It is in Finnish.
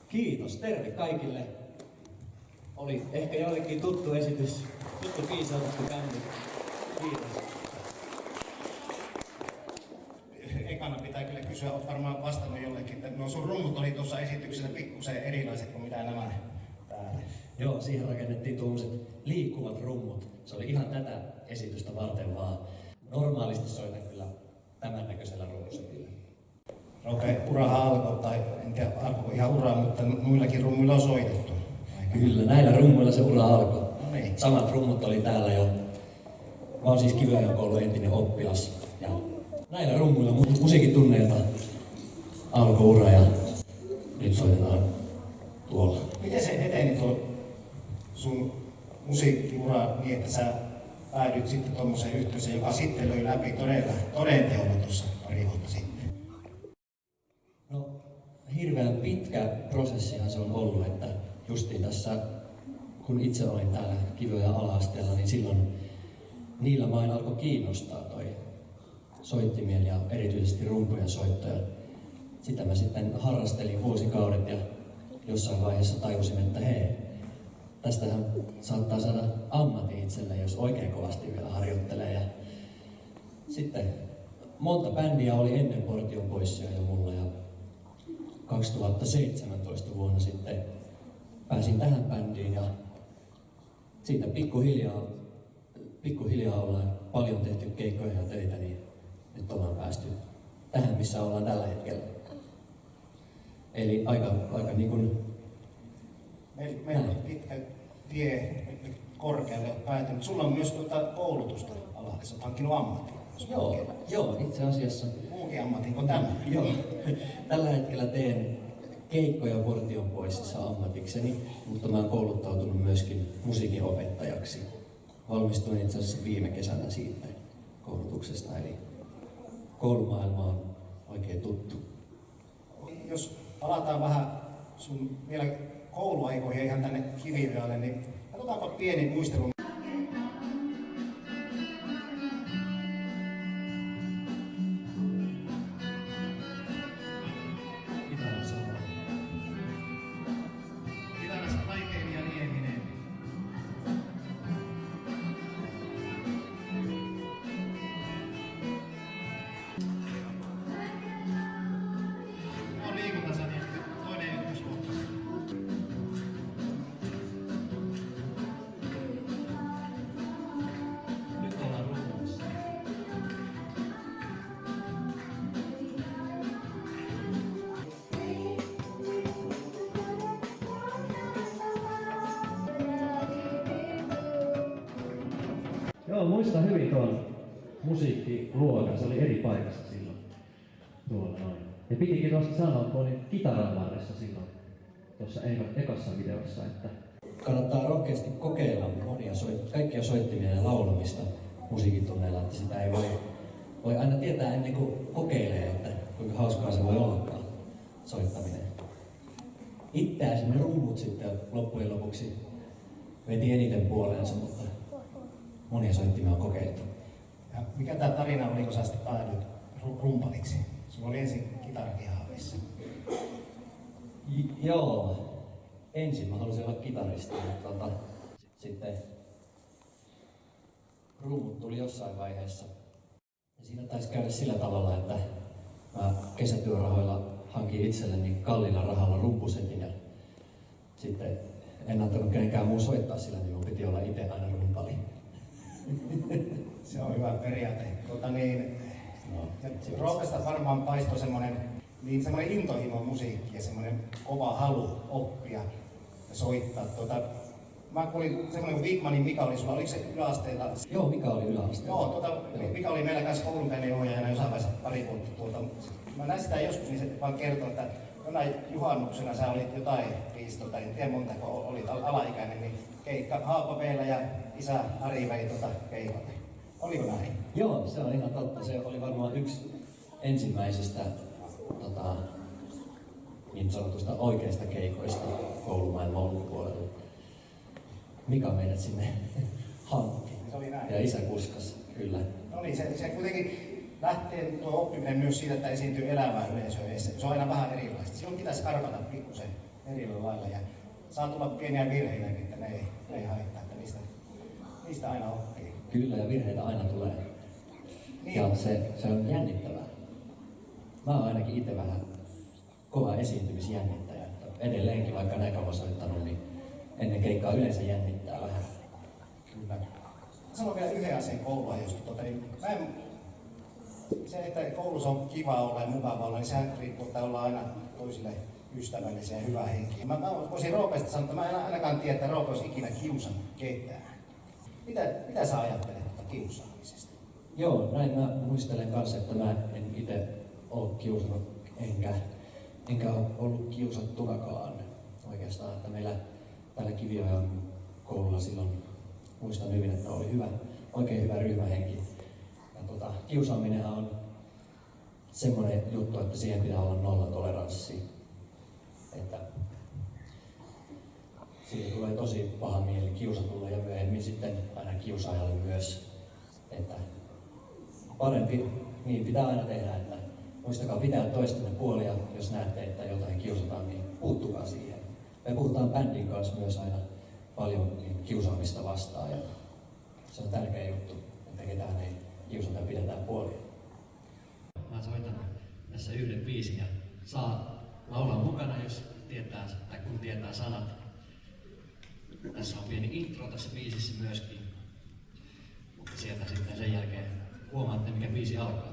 Kiitos, terve kaikille. Oli ehkä joillekin tuttu esitys, tuttu biisi otettu bändi. Kiitos. Ekana pitää kyllä kysyä, olet varmaan vastannut jollekin, että no sun rummut oli tuossa esityksessä pikkusen erilaiset kuin mitä nämä täällä. Joo, siihen rakennettiin tuollaiset liikkuvat rummut. Se oli ihan tätä esitystä varten vaan. Normaalisti soitan kyllä tämän näköisellä rummusetillä. Rope, urahan alkoi, tai en tiedä alkoiko ihan uraa, mutta muillakin rummuilla on soitettu. Kyllä, näillä rummuilla se ura alkoi. No niin. Samat rummut oli täällä jo. Mä oon siis Kiviajan koulun entinen oppilas. Ja näillä rummuilla musiikin tunneilta alkoi ura ja nyt soitetaan tuolla. Miten se eteni tuo sun musiikkiura niin, että sä päädyit sitten tuommoiseen yhteisöön, joka sitten löi läpi todenteolla tuossa pari vuotta sitten? No, hirveän pitkä prosessihan se on ollut, että justiin tässä, kun itse olin täällä Kiviajan ala-asteella, niin silloin niillä main alkoi kiinnostaa toi soittimien ja erityisesti rumpujen soittoja. Sitä mä sitten harrastelin vuosikaudet ja jossain vaiheessa tajusin, että hei, tästähän saattaa saada ammatti itselle, jos oikein kovasti vielä harjoittelee. Ja sitten monta bändiä oli ennen Portion Boysia jo mulla ja 2017 vuonna sitten pääsin tähän bändiin ja siitä pikkuhiljaa ollaan paljon tehty keikkoja ja töitä, niin nyt ollaan päästy tähän, missä ollaan tällä hetkellä. Eli aika niin kuin Meillä on pitkä tie korkealle päätynyt. Sulla on myös koulutusta alalla, sä oot hankkinut ammatin. Joo, itse asiassa. Muukin ammatin kuin tämä. Joo. Tällä hetkellä teen keikkoja Portion Boysissa ammatikseni, mutta mä oon kouluttautunut myöskin musiikin opettajaksi. Valmistuin itse asiassa viime kesänä siitä koulutuksesta, eli koulumaailma on oikein tuttu. Jos palataan vähän sun vielä kouluaikoihin ihan tänne Kiviajalle, niin katsotaanpa pieni muistelu. Kitarassa Taikeilija Nieminen. On liikuntasani toinen ykköskohta. Nyt ollaan rummuissa. Joo, muistan hyvin tuon musiikkiluokan. Se oli eri paikassa silloin. Tuolla noin. Ja pitikin tuosta sanoa, kun olin kitaran varressa silloin tuossa ekassa videossa, että kannattaa rohkeasti kokeilla kaikkia soittimia ja laulamista musiikitunneilla, että sitä ei voi aina tietää ennen kuin kokeilee, että kuinka hauskaa se voi ollakaan soittaminen. Itseäsi ne rummut sitten loppujen lopuksi veti eniten puoleensa, mutta monia soittimia on kokeiltu. Ja mikä tää tarina oli, kun sä sitten päädyit rumpaliksi? Sulla oli ensin kitarakin haaveissa. Joo. Ensin mä halusin olla kitaristi, mutta sitten rummut tuli jossain vaiheessa. Ja siinä taisi käydä sillä tavalla, että mä kesätyörahoilla hankin itselleni kalliilla rahalla rumpusetin ja sitten en antanut kenenkään muun soittaa sillä, niin mun piti olla itse aina rumpali. Se on hyvä periaate. Ropesta varmaan paistoi semmoinen intohimo musiikki ja semmoinen kova halu oppia ja soittaa. Mä kuulin semmoinen kuin Wigmanin Mika oli sulla, oliko se yläasteella? Joo, Mika oli yläasteella. Joo, Mika oli meillä kanssa koulunkäynninohjaajana jossain vaiheessa pari vuotta tuolta. Mä näin sitä joskus, niin se vaan kertoi, että jonain juhannuksena sä olit jotain 15, en tiedä montako olit alaikäinen, niin keikka Haapaveellä ja isä Ari vei keikalle. Oliko näin? Joo, se on ihan totta. Se oli varmaan yksi ensimmäisistä niin sanotusta oikeista keikoista koulumaailman ulkopuolella. Mika meidät sinne hankki. Se oli näin. Ja isä kuskas, kyllä. No niin, se kuitenkin lähtee tuo oppiminen myös siitä, että esiintyy elävää yleisöä. Se on aina vähän erilaista. Silloin pitäisi karvata pikkusen eri lailla. Ja saa tulla pieniä virheitä, että ne ei haittaa, että niistä aina oppii. Kyllä, ja virheitä aina tulee. Niin. Ja se on jännittävää. Mä oon ainakin itse vähän kova esiintymisjännittäjä. Edelleenkin, vaikka näin kauan soittanut, niin ennen keikkaa yleensä jännittää vähän. Kyllä. Sanon vielä yhden asian koulua, jos se, että koulussa on kiva olla ja mukava olla, niin sehän riippuu, että ollaan aina toisille ystävällisiä ja hyvää henkiä. Mä voisin Roopesta sanoa, että mä en ainakaan tiedä, että Roope olisi ikinä kiusannut ketään. Mitä sä ajattelet kiusaamisesta? Joo, näin mä muistelen kanssa, että mä en itse ole kiusannut, enkä ole ollut kiusattunakaan oikeastaan. Että meillä täällä Kiviojan koululla silloin muistan hyvin, että oli oikein hyvä ryhmähenki. Ja kiusaaminenhan on semmoinen juttu, että siihen pitää olla nollatoleranssi. Että siitä tulee tosi paha mieli kiusatulle ja myöhemmin sitten aina kiusaajalle myös. Että parempi niin pitää aina tehdä, että muistakaa pitää toistenne puolia, jos näette, että jotain kiusataan, niin puuttukaa siihen. Me puhutaan bändin kanssa myös aina paljon kiusaamista vastaan ja se on tärkeä juttu, että ketään ei kiusata, pidetään puolia. Mä soitan tässä yhden biisin ja saa laulaa mukana, jos tietää, tai kun tietää sanat. Tässä on pieni intro tässä biisissä myöskin, mutta sieltä sitten sen jälkeen huomaatte, mikä biisi alkaa.